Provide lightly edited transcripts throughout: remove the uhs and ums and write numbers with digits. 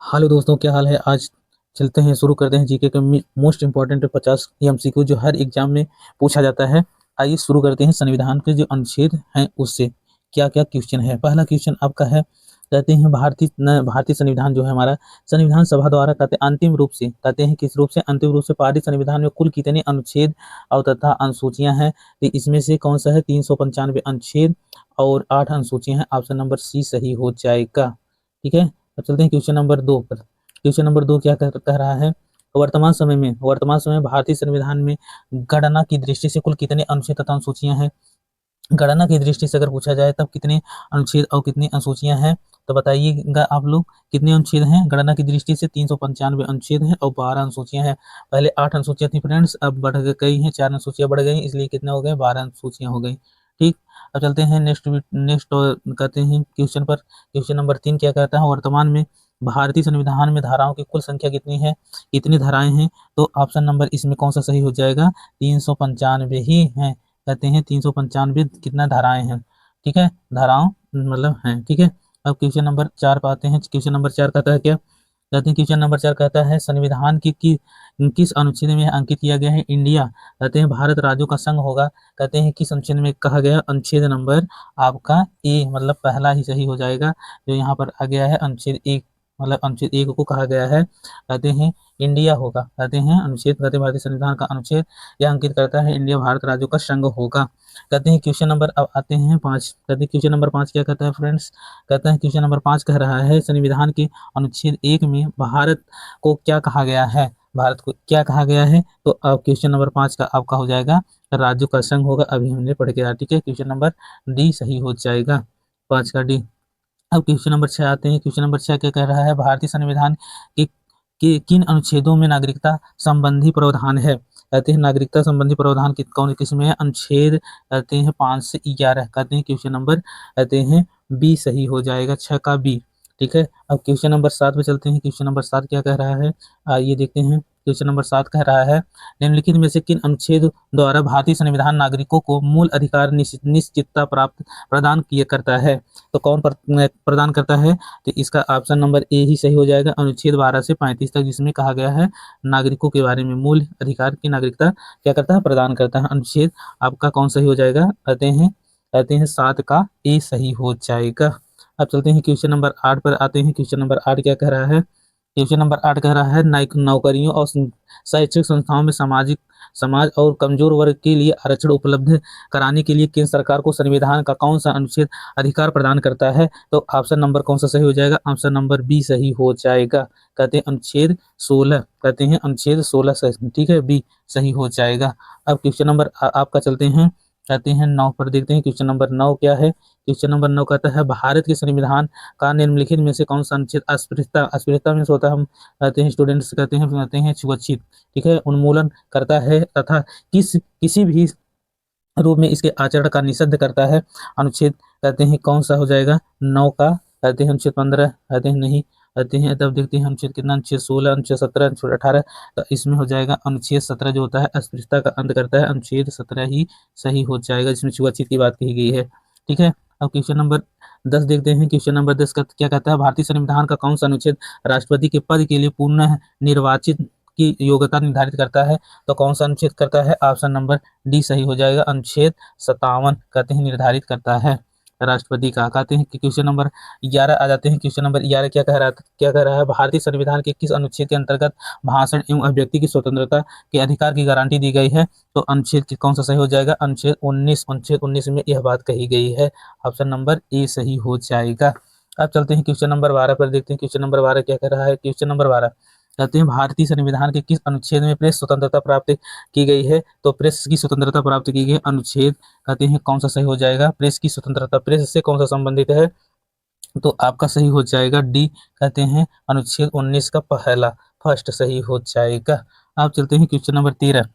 Hello दोस्तों, क्या हाल है। आज चलते हैं, शुरू करते हैं जीके के मोस्ट इंपॉर्टेंट 50 एमसीक्यू जो हर एग्जाम में पूछा जाता है। आइए शुरू करते हैं। संविधान के जो अनुच्छेद हैं उससे क्या क्या क्वेश्चन है। पहला क्वेश्चन आपका है, कहते हैं भारतीय संविधान जो है हमारा, संविधान सभा द्वारा कहते हैं अंतिम रूप से, कहते हैं किस रूप से, अंतिम रूप से पारित संविधान में कुल कितने अनुच्छेद और तथा अनुसूचियां हैं। तो इसमें से कौन सा है, 395 अनुच्छेद और 8 अनुसूचियां हैं। ऑप्शन नंबर सी सही हो जाएगा। ठीक है, अब चलते हैं क्वेश्चन नंबर 2 पर। क्वेश्चन नंबर 2 क्या कह रहा है, वर्तमान समय में भारतीय संविधान में गणना की दृष्टि से कुल कितने अनुच्छेद तथा अनुसूचियां हैं। गणना की दृष्टि से अगर पूछा जाए तब कितने अनुच्छेद और कितनी अनुसूचियां हैं, तो बताइएगा आप लोग कितने अनुच्छेद हैं। गणना की दृष्टि से 395 अनुच्छेद हैं और 12 अनुसूचियां हैं। पहले 8 अनुसूचियां थी फ्रेंड्स, अब बढ़ गई हैं, 4 अनुसूचियां बढ़ गई, इसलिए कितने हो गए, 12 अनुसूचियां हो गई। ठीक, अब चलते हैं नेक्स्ट नेक्स्ट कहते हैं क्वेश्चन पर। क्वेश्चन नंबर 3 क्या कहता है, वर्तमान में भारतीय संविधान में धाराओं की कुल संख्या कितनी है, कितनी धाराएं हैं। तो ऑप्शन नंबर इसमें कौन सा सही हो जाएगा, 395 ही है। कहते हैं 395 कितना धाराएं हैं। ठीक है, धाराओं मतलब हैं। ठीक है, अब क्वेश्चन नंबर 4 पर आते हैं। क्वेश्चन नंबर 4 कहता है क्या, कहते हैं क्वेश्चन नंबर 4 कहता है संविधान किस अनुच्छेद में अंकित किया गया है इंडिया। कहते हैं भारत राज्यों का संघ होगा। कहते हैं किस अनुच्छेद में कहा गया, अनुच्छेद नंबर आपका ए, मतलब पहला ही सही हो जाएगा जो यहाँ पर आ गया है, अनुच्छेद 1, मतलब अनुच्छेद 1 को कहा गया है। कहते हैं इंडिया होगा। कहते हैं अनुच्छेद, कहते हैं भारतीय संविधान का अनुच्छेद यह अंकित करता है इंडिया भारत राज्यों का संघ होगा। कहते हैं क्वेश्चन नंबर, अब आते हैं 5। कहते हैं क्वेश्चन नंबर 5 क्या कहता है फ्रेंड्स, कहते हैं क्वेश्चन नंबर 5 कह रहा है संविधान के अनुच्छेद 1 में भारत को क्या कहा गया है, भारत को क्या कहा गया है। तो अब क्वेश्चन नंबर 5 का आपका हो जाएगा राज्यों का संघ होगा, अभी हमने पढ़ के। ठीक है, क्वेश्चन नंबर डी सही हो जाएगा, 5 का डी। अब क्वेश्चन नंबर 6 आते हैं। क्वेश्चन नंबर 6 क्या कह रहा है, भारतीय संविधान के किन अनुच्छेदों में नागरिकता संबंधी प्रावधान है। कहते हैं नागरिकता संबंधी प्रावधान कौन किस में है, अनुच्छेद कहते हैं 5 से 11। कहते हैं क्वेश्चन नंबर कहते हैं बी सही हो जाएगा, 6 का बी। ठीक है, अब क्वेश्चन नंबर 7 पे चलते हैं। क्वेश्चन नंबर 7 क्या कह रहा है, आइए देखते हैं। क्वेश्चन नंबर 7 कह रहा है निम्नलिखित में से किन अनुच्छेद द्वारा भारतीय संविधान नागरिकों को मूल अधिकार निश्चितता प्राप्त प्रदान किया करता है। तो कौन प्रदान करता है, तो इसका ऑप्शन नंबर ए ही सही हो जाएगा, अनुच्छेद 12 से 35 तक, जिसमें कहा गया है नागरिकों के बारे में, मूल अधिकार की नागरिकता क्या करता है, प्रदान करता है। अनुच्छेद आपका कौन सही हो जाएगा, कहते हैं 7 का ए सही हो जाएगा। अब चलते हैं क्वेश्चन नंबर 8 पर आते हैं। क्वेश्चन नंबर 8 क्या कह रहा है, क्वेश्चन नंबर 8 कह रहा है नौकरियों और शैक्षिक संस्थाओं में समाज और कमजोर वर्ग के लिए आरक्षण उपलब्ध कराने के लिए केंद्र सरकार को संविधान का कौन सा अनुच्छेद अधिकार प्रदान करता है। तो ऑप्शन नंबर कौन सा सही हो जाएगा, ऑप्शन नंबर बी सही हो जाएगा। कहते हैं अनुच्छेद 16, कहते हैं अनुच्छेद 16 ठीक है, बी सही हो जाएगा। अब क्वेश्चन नंबर आपका चलते हैं, कहते हैं 9 पर देखते हैं। क्वेश्चन नंबर 9 क्या है, क्वेश्चन नंबर 9 कहता है भारत के संविधान का निम्नलिखित में से कौन सा अनुच्छेद अस्पृश्यता में होता है, हम कहते हैं स्टूडेंट्स कहते हैं छुआछूत, ठीक है, उन्मूलन करता है तथा किसी भी रूप में इसके आचरण का निषेध करता है। अनुच्छेद कहते हैं कौन सा हो जाएगा, 9 का, कहते हैं अनुच्छेद 15, कहते हैं नहीं, कहते हैं तब देखते हैं अनुच्छेद कितना, अनुच्छेद 16, अनुच्छेद 17, अनुच्छेद 18। तो इसमें हो जाएगा अनुच्छेद 17 जो होता है अस्पृश्यता का अंत करता है, अनुच्छेद 17 ही सही हो जाएगा, जिसमें छुआछूत की बात कही गई है। ठीक है, अब क्वेश्चन नंबर 10 देखते हैं। क्वेश्चन नंबर 10 का क्या कहता है, भारतीय संविधान का कौन सा अनुच्छेद राष्ट्रपति के पद के लिए पुनः निर्वाचित की योग्यता निर्धारित करता है। तो कौन सा अनुच्छेद करता है, ऑप्शन नंबर डी सही हो जाएगा, अनुच्छेद 57 कहते हैं निर्धारित करता है राष्ट्रपति का। कहते हैं कि क्वेश्चन नंबर 11 आ जाते हैं। क्वेश्चन नंबर 11 क्या कह रहा है, भारतीय संविधान के किस अनुच्छेद के अंतर्गत भाषण एवं अभिव्यक्ति की स्वतंत्रता के अधिकार की गारंटी दी गई है। तो अनुच्छेद कौन सा सही हो जाएगा, अनुच्छेद 19, अनुच्छेद 19 में यह बात कही गई है, ऑप्शन नंबर ए सही हो जाएगा। अब चलते हैं क्वेश्चन नंबर 12 पर देखते हैं। क्वेश्चन नंबर 12 क्या कह रहा है, क्वेश्चन नंबर 12 कहते हैं भारतीय संविधान के किस अनुच्छेद में प्रेस स्वतंत्रता प्राप्त की गई है। तो प्रेस की स्वतंत्रता प्राप्त की गई अनुच्छेद कहते हैं कौन सा सही हो जाएगा, प्रेस की स्वतंत्रता प्रेस से कौन सा संबंधित है। तो आपका सही हो जाएगा डी, कहते हैं अनुच्छेद 19 का पहला फर्स्ट सही हो जाएगा। आप चलते हैं क्वेश्चन नंबर 13,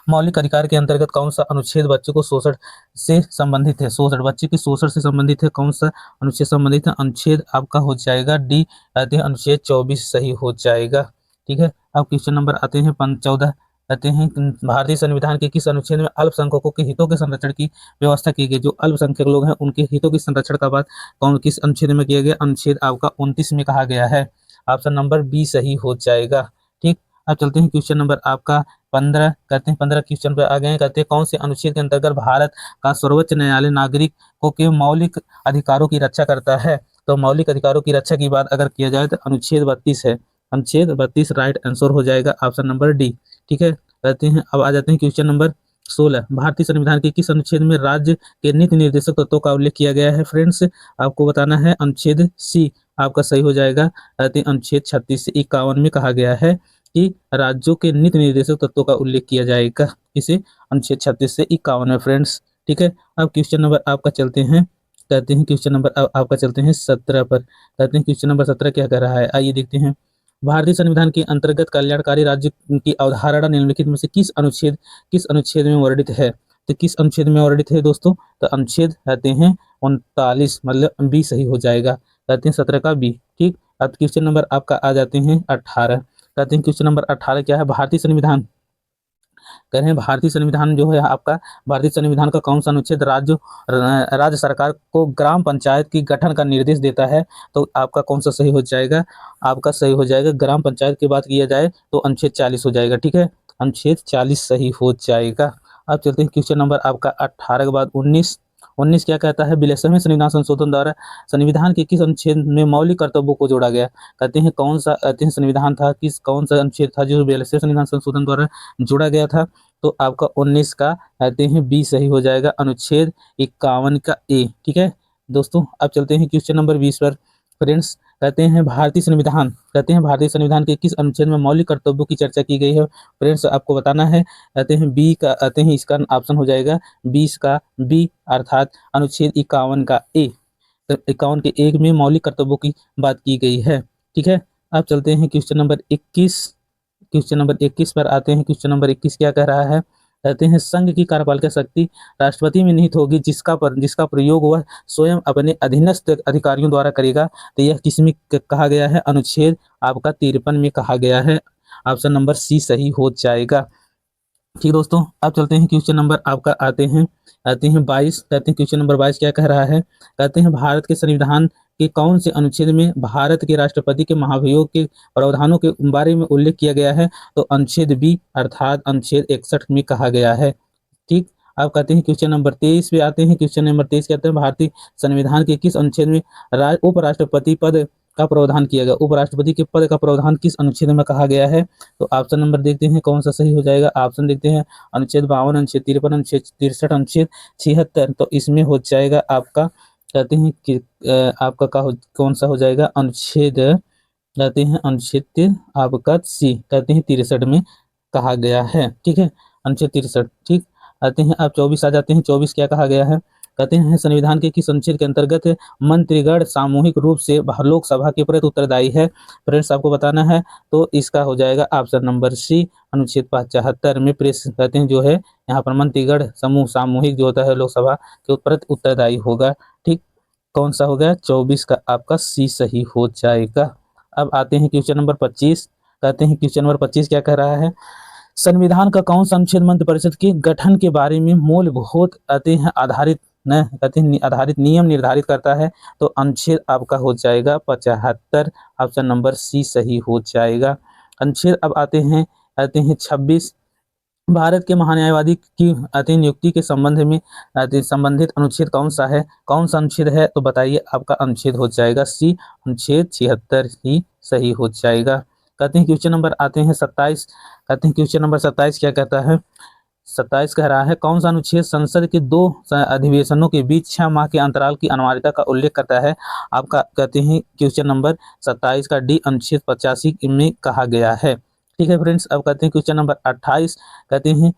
मौलिक अधिकार के अंतर्गत कौन सा अनुच्छेद बच्चों को शोषण से संबंधित है, शोषण बच्चे के शोषण से संबंधित है, कौन सा अनुच्छेद संबंधित है। अनुच्छेद आपका हो जाएगा डी, कहते हैं अनुच्छेद 24 सही हो जाएगा। ठीक है, अब क्वेश्चन नंबर आते हैं 14, कहते हैं भारतीय संविधान के किस अनुच्छेद में अल्पसंख्यकों के हितों के संरक्षण की व्यवस्था की गई। जो अल्पसंख्यक लोग हैं उनके हितों के संरक्षण का बात किस अनुच्छेद में किया गया, अनुच्छेद आपका 29 में कहा गया है। ऑप्शन नंबर बी सही हो जाएगा। ठीक, अब चलते हैं क्वेश्चन नंबर आपका 15। कहते हैं 15 क्वेश्चन पे आ गए हैं। कहते हैं कौन से अनुच्छेद के अंतर्गत भारत का सर्वोच्च न्यायालय नागरिकों के मौलिक अधिकारों की रक्षा करता है? तो मौलिक अधिकारों की रक्षा की बात अगर किया जाए तो अनुच्छेद 32 है। अनुच्छेद 32 राइट आंसर हो जाएगा, ऑप्शन नंबर डी। ठीक है, कहते हैं अब आ जाते हैं क्वेश्चन नंबर 16। भारतीय संविधान के किस अनुच्छेद में राज्य के नीति निर्देशक तत्वों का उल्लेख किया गया है? फ्रेंड्स, आपको बताना है अनुच्छेद सी आपका सही हो जाएगा। कहते हैं अनुच्छेद 36 से 51 में कहा गया है कि राज्यों के नीति निर्देशक तत्वों का उल्लेख किया जाएगा। इसे अनुच्छेद 36 से 51 में फ्रेंड्स। ठीक है, अब क्वेश्चन नंबर आपका चलते हैं। कहते हैं क्वेश्चन नंबर आपका चलते हैं 17 पर। कहते हैं क्वेश्चन नंबर 17 क्या कह रहा है, आइए देखते हैं। भारतीय संविधान के अंतर्गत कल्याणकारी राज्य की अवधारणा निम्नलिखित में से किस अनुच्छेद में वर्णित है? तो किस अनुच्छेद में वर्णित है दोस्तों? तो अनुच्छेद कहते हैं 39, मतलब बी सही हो जाएगा। कहते हैं 17 का बी। ठीक, अब क्वेश्चन नंबर आपका आ जाते हैं 18। कहते हैं क्वेश्चन नंबर 18 क्या है? भारतीय संविधान कह रहे हैं भारतीय संविधान जो है आपका, भारतीय संविधान का कौन सा अनुच्छेद राज्य सरकार को ग्राम पंचायत की गठन का निर्देश देता है? तो आपका कौन सा सही हो जाएगा? आपका सही हो जाएगा, ग्राम पंचायत की बात किया जाए तो अनुच्छेद 40 हो जाएगा। ठीक है, अनुच्छेद 40 सही हो जाएगा। अब चलते हैं क्वेश्चन नंबर आपका 18 के बाद 19। 19 क्या कहता है? 42वें संविधान संशोधन द्वारा संविधान के किस अनुच्छेद में मौलिक कर्तव्यों को जोड़ा गया? कहते हैं कौन सा कहते हैं संविधान था, कौन सा अनुच्छेद था जो 42वें संविधान संशोधन द्वारा जोड़ा गया था? तो आपका 19 का कहते हैं बी सही हो जाएगा, अनुच्छेद 51 का ए। ठीक है दोस्तों, अब चलते हैं क्वेश्चन नंबर 20 पर। फ्रेंड्स, कहते हैं भारतीय संविधान के किस अनुच्छेद में मौलिक कर्तव्यों की चर्चा की गई है? फ्रेंड्स, आपको बताना है। कहते हैं बी का, कहते हैं इसका ऑप्शन हो जाएगा 20 का बी, अर्थात अनुच्छेद 51 का ए। तो 51 के एक में मौलिक कर्तव्यों की बात की गई है। ठीक है, अब चलते हैं क्वेश्चन नंबर 21। क्वेश्चन नंबर 21 पर आते हैं। क्वेश्चन नंबर 21 क्या कह रहा है? कहते हैं संघ की कार्यपालिका शक्ति राष्ट्रपति में निहित होगी जिसका प्रयोग वह स्वयं अपने अधीनस्थ अधिकारियों द्वारा करेगा। तो यह किसमें कहा गया है? अनुच्छेद आपका 53 में कहा गया है। ऑप्शन नंबर सी सही हो जाएगा। ठीक दोस्तों, अब चलते हैं क्वेश्चन नंबर आपका आते हैं 22। कहते हैं क्वेश्चन नंबर 22 क्या कह रहा है? कहते हैं भारत के संविधान के कौन से अनुच्छेद में भारत के राष्ट्रपति के महाभियोग के प्रावधानों के बारे में उल्लेख किया गया है? तो अनुच्छेद बी, अर्थात अनुच्छेद 61 में कहा गया है। ठीक, अब कहते हैं क्वेश्चन नंबर 23 पे आते हैं। क्वेश्चन नंबर 23 कहते हैं भारतीय संविधान के किस अनुच्छेद में उपराष्ट्रपति पद का प्रावधान किया गया? उपराष्ट्रपति के पद का प्रावधान किस अनुच्छेद में कहा गया है? तो ऑप्शन नंबर देखते हैं कौन सा सही हो जाएगा। ऑप्शन देखते हैं अनुच्छेद 52, अनुच्छेद 53, अनुच्छेद 63, अनुच्छेद 76। तो इसमें हो जाएगा आपका, कहते हैं कि आपका कौन सा हो जाएगा? अनुच्छेद कहते हैं अनुच्छेद आपका सी, कहते हैं 63 में कहा गया है। ठीक है, अनुच्छेद 63। ठीक, आते हैं आप 24 आ जाते हैं। 24 क्या कहा गया है? कहते हैं संविधान के किस अनुच्छेद के अंतर्गत मंत्रीगण सामूहिक रूप से लोकसभा के प्रति उत्तरदायी है? फ्रेंड्स, आपको बताना है। तो इसका हो जाएगा ऑप्शन नंबर सी, अनुच्छेद 75 में प्रेस कहते हैं जो है यहाँ पर मंत्रीगण सामूहिक जो होता है लोकसभा के प्रति उत्तरदायी होगा। ठीक, कौन सा हो गया? 24 का आपका सी सही हो जाएगा। अब आते हैं क्वेश्चन नंबर 25। कहते हैं क्वेश्चन नंबर 25 क्या कह रहा है? संविधान का कौन सा अनुच्छेद मंत्रिपरिषद के गठन के बारे में मूलभूत कहते हैं आधारित नियम निर्धारित करता है? तो अनुच्छेद आपका हो जाएगा 75, ऑप्शन नंबर सी सही हो जाएगा। अनुच्छेद अब आते हैं 26। भारत के महान्यायवादी की नियुक्ति के संबंध में संबंधित अनुच्छेद कौन सा है? कौन सा अनुच्छेद है? तो बताइए, आपका अनुच्छेद हो जाएगा सी, अनुच्छेद 76 ही सही हो जाएगा। कहते हैं क्वेश्चन नंबर आते हैं 27। कहते हैं क्वेश्चन नंबर 27 क्या कहता है? 27 कह रहा है कौन सा अनुच्छेद संसद के 2 अधिवेशनों के बीच 6 माह के अंतराल की अनिवार्यता का उल्लेख करता है? आपका कहते हैं क्वेश्चन नंबर 27 का डी, अनुच्छेद 85 में कहा गया है। ठीक है फ्रेंड्स, अब कहते हैं क्वेश्चन नंबर 28। कहते हैं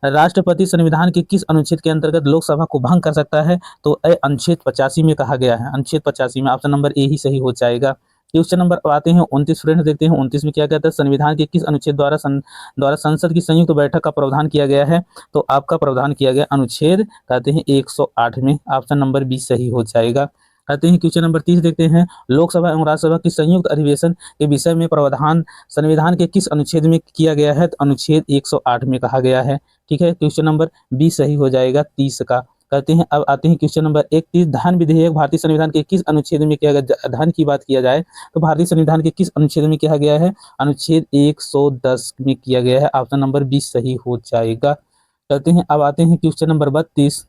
राष्ट्रपति संविधान के किस अनुच्छेद के अंतर्गत लोकसभा को भंग कर सकता है? तो अनुच्छेद 85 में कहा गया है। अनुच्छेद 85 में ऑप्शन नंबर ए ही सही हो जाएगा। क्वेश्चन नंबर आते हैं 29। फ्रेंड्स, देखते हैं 29 में क्या कहता है? संविधान के किस अनुच्छेद द्वारा संसद की संयुक्त बैठक का प्रावधान किया गया है? तो आपका प्रावधान किया गया अनुच्छेद कहते हैं 108 में, ऑप्शन नंबर बी सही हो जाएगा। कहते हैं क्वेश्चन नंबर 30 देखते हैं लोकसभा एवं राज्यसभा की संयुक्त अधिवेशन के विषय में प्रावधान संविधान के किस अनुच्छेद में किया गया है? तो अनुच्छेद 108 में कहा गया है। ठीक है, क्वेश्चन नंबर बी सही हो जाएगा 30 का। कहते हैं अब आते हैं क्वेश्चन नंबर 31, धन विधेयक भारतीय संविधान के किस अनुच्छेद में किया गया? धन की बात किया जाए तो भारतीय संविधान के किस अनुच्छेद में किया गया है? अनुच्छेद 110 में किया गया है। ऑप्शन नंबर 20 सही हो जाएगा। कहते हैं अब आते हैं क्वेश्चन नंबर 32।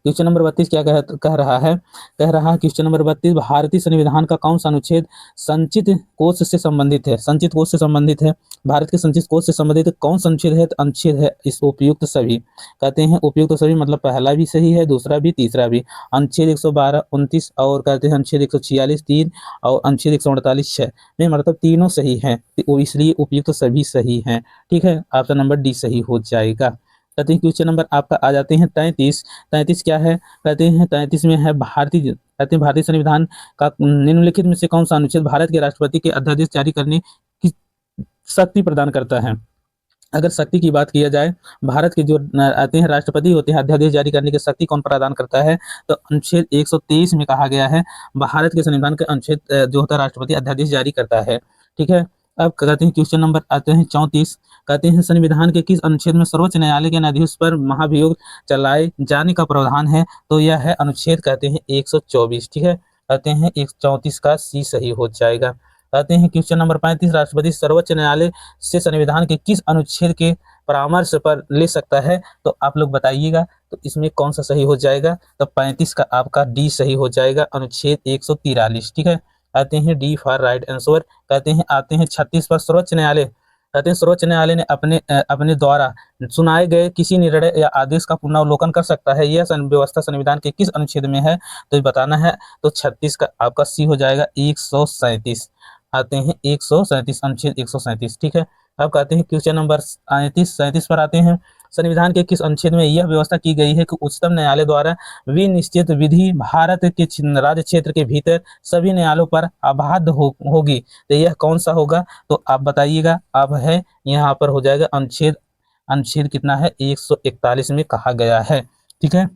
क्वेश्चन नंबर 32 क्या कह रहा है? कह रहा है क्वेश्चन नंबर 32, भारतीय संविधान का कौन सा अनुच्छेद संचित कोष से संबंधित है? संचित कोष से संबंधित है। भारत के संचित कोष से संबंधित कौन सा अनुच्छेद है? तो अनुच्छेद है इस उपयुक्त सभी। कहते हैं उपयुक्त सभी मतलब पहला भी सही है, दूसरा भी, तीसरा भी। अनुच्छेद 112, 29 और कहते हैं अनुच्छेद 146 3 और अनुच्छेद 148 6 में मतलब तीनों सही है, तो इसलिए उपयुक्त सभी सही है। ठीक है, ऑप्शन नंबर डी सही हो जाएगा। कहते हैं क्वेश्चन नंबर आपका आ जाते हैं 33। 33 क्या है? कहते हैं 33 में है कहते हैं भारतीय संविधान का निम्नलिखित में से कौन सा अनुच्छेद भारत के राष्ट्रपति के अध्यादेश जारी करने की शक्ति प्रदान करता है? अगर शक्ति की बात किया जाए, भारत के जो आते हैं राष्ट्रपति होते हैं, अध्यादेश जारी करने की शक्ति कौन प्रदान करता है? तो अनुच्छेद 123 में कहा गया है भारत के संविधान के अनुच्छेद जो होता है राष्ट्रपति अध्यादेश जारी करता है। ठीक है, अब कहते हैं क्वेश्चन नंबर आते हैं 34। कहते हैं संविधान के किस अनुच्छेद में सर्वोच्च न्यायालय के न्यायाधीश पर महाभियोग चलाए जाने का प्रावधान है? तो यह है अनुच्छेद कहते हैं 124। ठीक है, कहते हैं 134 का सी सही हो जाएगा। कहते हैं क्वेश्चन नंबर 35, राष्ट्रपति सर्वोच्च न्यायालय से संविधान के किस अनुच्छेद के परामर्श पर ले सकता है? तो आप लोग बताइएगा, तो इसमें कौन सा सही हो जाएगा? तो 35 का आपका डी सही हो जाएगा, अनुच्छेद 143। ठीक है, आते हैं डी फॉर राइट आंसर। कहते हैं आते हैं 36 पर, सर्वोच्च न्यायालय कहते हैं सर्वोच्च न्यायालय ने अपने द्वारा सुनाए गए किसी निर्णय या आदेश का पुनर्वलोकन कर सकता है। यह व्यवस्था संविधान के किस अनुच्छेद में है? तो ये बताना है। तो 36 का आपका सी हो जाएगा, 137। आते हैं 137, अनुच्छेद 137। ठीक है, अब कहते हैं क्वेश्चन नंबर 37 पर आते हैं। संविधान के किस अनुच्छेद में यह व्यवस्था की गई है कि उच्चतम न्यायालय द्वारा विनिश्चित विधि भारत के राज्य क्षेत्र के भीतर सभी न्यायालयों पर अबाध होगी? तो यह कौन सा होगा? तो आप बताइएगा। अब है यहाँ पर हो जाएगा अनुच्छेद कितना है? 141 में कहा गया है। ठीक है,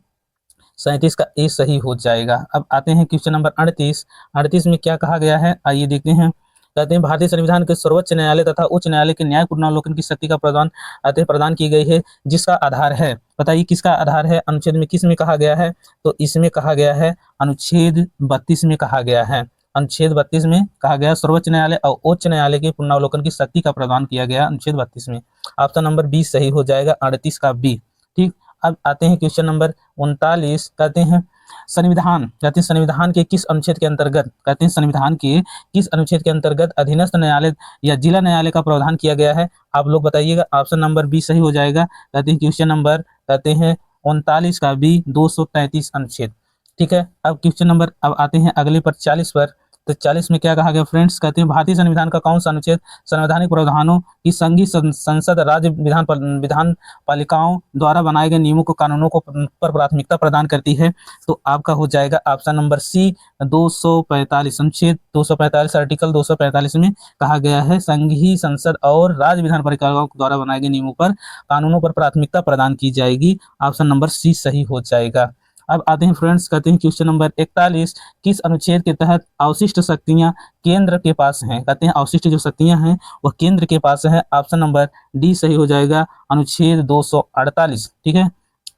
37 का ए सही हो जाएगा। अब आते हैं क्वेश्चन नंबर 38। 38 में क्या कहा गया है, आइए देखते हैं। कहते हैं भारतीय संविधान के सर्वोच्च न्यायालय तथा उच्च न्यायालय के न्याय पुनर्वलोकन की शक्ति का प्रदान की गई है, जिसका आधार है, बताइए किसका आधार है? अनुच्छेद में किस में कहा गया है? तो इसमें कहा गया है अनुच्छेद 32 में कहा गया है। अनुच्छेद 32 में कहा गया सर्वोच्च न्यायालय और उच्च न्यायालय के पुनर्वलोकन की शक्ति का प्रदान किया गया अनुच्छेद 32 में। ऑप्शन नंबर 20 सही हो जाएगा, 38 का बी। ठीक, अब आते हैं क्वेश्चन नंबर 39। कहते हैं संविधान के किस अनुच्छेद के अंतर्गत कहते हैं संविधान के किस अनुच्छेद के अंतर्गत अधीनस्थ न्यायालय या जिला न्यायालय का प्रावधान किया गया है? आप लोग बताइएगा। ऑप्शन नंबर बी सही हो जाएगा। कहते हैं क्वेश्चन नंबर कहते हैं 39 का बी, 233 अनुच्छेद। ठीक है, अब क्वेश्चन नंबर अब आते हैं अगले पर 40 पर। तो 40 में क्या कहा गया फ्रेंड्स? कहते हैं भारतीय संविधान का कौन सा अनुच्छेद संवैधानिक प्रावधानों की संघीय संसद राज्य विधान पालिकाओं द्वारा बनाए गए नियमों को कानूनों को पर प्राथमिकता प्रदान करती है? तो आपका हो जाएगा ऑप्शन नंबर सी, 245 अनुच्छेद 245 आर्टिकल 245 में कहा गया है संघीय संसद और राज्य विधान पालिकाओं द्वारा बनाए गए नियमों पर कानूनों पर प्राथमिकता प्रदान की जाएगी। ऑप्शन नंबर सी सही हो जाएगा। अब आते हैं फ्रेंड्स, कहते हैं क्वेश्चन नंबर 41, किस अनुच्छेद के तहत अवशिष्ट शक्तियां केंद्र के पास हैं? कहते हैं अवशिष्ट जो शक्तियां हैं वह केंद्र के पास है। ऑप्शन नंबर डी सही हो जाएगा, अनुच्छेद 248। ठीक है,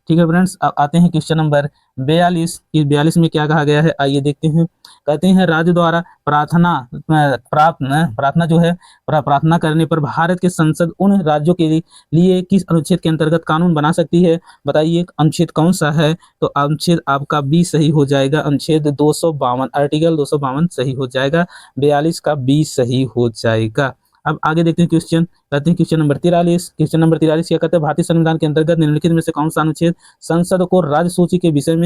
ठीक है फ्रेंड्स, अब आते हैं क्वेश्चन नंबर 42। 42 में क्या कहा गया है, आइए देखते हैं। कहते हैं राज्य द्वारा प्रार्थना जो है प्रार्थना करने पर भारत के संसद उन राज्यों के लिए किस अनुच्छेद के अंतर्गत कानून बना सकती है? बताइए अनुच्छेद कौन सा है? तो अनुच्छेद आपका बी सही हो जाएगा, अनुच्छेद 252 आर्टिकल 252 सही हो जाएगा, 42 का बी सही हो जाएगा। अब आगे देखते हैं क्वेश्चन। कहते हैं क्वेश्चन नंबर 43। क्वेश्चन नंबर 43 क्या कहते हैं? भारतीय संविधान के अंतर्गत निम्नलिखित में से कौन सा अनुच्छेद संसद को राज्य सूची के विषय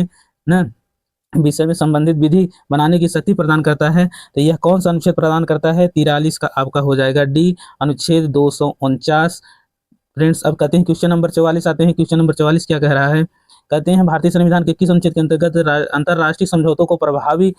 में संबंधित विधि बनाने की शक्ति प्रदान करता है? तो यह कौन सा अनुच्छेद प्रदान करता है? 43 का आपका हो जाएगा डी, अनुच्छेद 249। फ्रेंड्स, अब कहते हैं क्वेश्चन नंबर 44 आते हैं। क्वेश्चन नंबर 44 क्या कह रहा है? कहते हैं भारतीय संविधान के किस अनुच्छेद के अंतर्गत अंतरराष्ट्रीय समझौतों को प्रभावी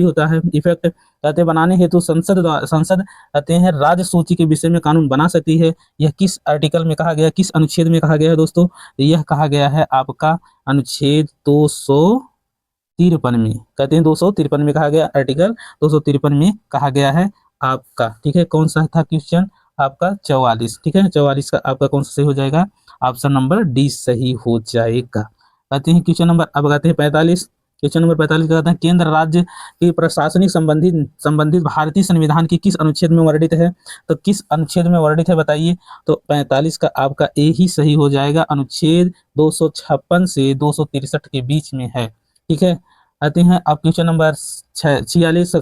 होता है इफेक्ट कहते हैं बनाने हेतु संसद कहते हैं राज्य सूची के विषय में कानून बना सकती है? यह किस आर्टिकल में कहा गया, किस अनुच्छेद में कहा गया है दोस्तों? यह कहा गया है आपका अनुच्छेद 253 में। कहते हैं 253 में कहा गया, आर्टिकल 253 में कहा गया है आपका। ठीक है, कौन सा था क्वेश्चन आपका? 44। ठीक है, 44 का आपका कौन सा सही हो जाएगा? ऑप्शन नंबर डी सही हो जाएगा। कहते हैं क्वेश्चन नंबर, अब कहते हैं 45, क्वेश्चन नंबर 45 कहते हैं केंद्र राज्य की प्रशासनिक संबंधित भारतीय संविधान की किस अनुच्छेद में वर्णित है? तो किस अनुच्छेद में वर्णित है बताइए? तो 45 का आपका ए ही सही हो जाएगा, अनुच्छेद 256 से 263 के बीच में है। ठीक है, आते हैं अब क्वेश्चन नंबर 46,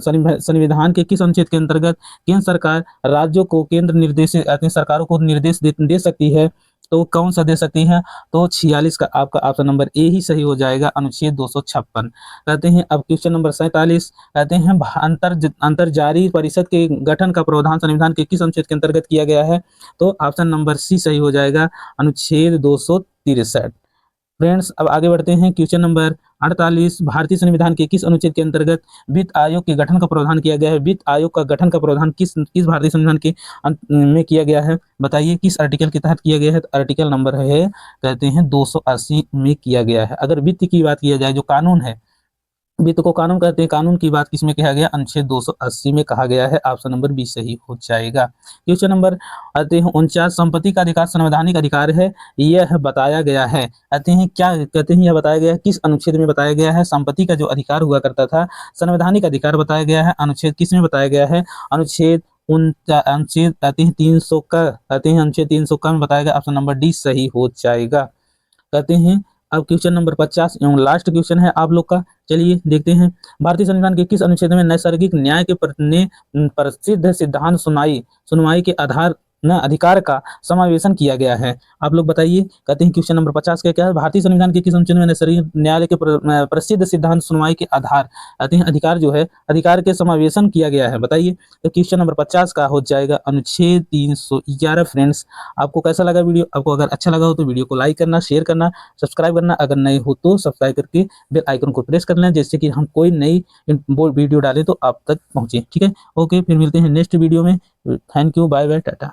संविधान के किस अनुच्छेद के अंतर्गत केंद्र सरकार राज्यों को सरकारों को निर्देश दे सकती है? तो कौन सा दे सकती है? तो 46 का आपका ऑप्शन नंबर ए ही सही हो जाएगा, अनुच्छेद 256। कहते हैं अब क्वेश्चन नंबर 47, कहते हैं अंतर जारी परिषद के गठन का प्रावधान संविधान के किस अनुच्छेद के अंतर्गत किया गया है? तो ऑप्शन नंबर सी सही हो जाएगा, अनुच्छेद 263। फ्रेंड्स अब आगे बढ़ते हैं, क्वेश्चन नंबर 48, भारतीय संविधान के किस अनुच्छेद के अंतर्गत वित्त आयोग के गठन का प्रावधान किया गया है? वित्त आयोग का गठन का प्रावधान किस भारतीय संविधान के में किया गया है? बताइए किस आर्टिकल के तहत किया गया है? तो आर्टिकल नंबर है, कहते हैं 280 में किया गया है। अगर वित्त की बात किया जाए, जो कानून है, वित्त को कानून कहते हैं, कानून की बात किसमें कहा गया? अनुच्छेद 280 में कहा गया है, ऑप्शन नंबर बी सही हो जाएगा। क्वेश्चन नंबर आते हैं 49, संपत्ति का अधिकार संवैधानिक अधिकार है, यह बताया गया है। आते हैं क्या कहते हैं, यह बताया गया है किस अनुच्छेद में बताया गया है? संपत्ति का जो अधिकार हुआ करता था, संवैधानिक अधिकार बताया गया है, अनुच्छेद किस में बताया गया है? अनुच्छेद अनुच्छेद आते हैं 300 का, कहते हैं अनुच्छेद 300 का में बताया गया, ऑप्शन नंबर डी सही हो जाएगा। कहते हैं अब क्वेश्चन नंबर 50 एवं लास्ट क्वेश्चन है आप लोग का, चलिए देखते हैं, भारतीय संविधान के किस अनुच्छेद में नैसर्गिक न्याय के प्रसिद्ध सिद्धांत सुनवाई के आधार न अधिकार का समावेशन किया गया है? आप लोग बताइए। कहते हैं क्वेश्चन नंबर 50 का क्या है? भारतीय संविधान के किस अनुच्छेद में नैसर्गिक न्यायालय के प्रसिद्ध सिद्धांत सुनवाई के आधार, कहते हैं अधिकार जो है, अधिकार के समावेशन किया गया है? बताइए। तो क्वेश्चन नंबर 50 का हो जाएगा अनुच्छेद 311। फ्रेंड्स आपको कैसा लगा वीडियो? आपको अगर अच्छा लगा हो तो वीडियो को लाइक करना, शेयर करना, सब्सक्राइब करना, अगर नए हो तो सब्सक्राइब करके बेल आइकन को प्रेस कर लें, जैसे कि हम कोई नई वीडियो डालें तो आप तक पहुंचे। ठीक है, ओके, फिर मिलते हैं नेक्स्ट वीडियो में। Thank you, bye bye, Tata.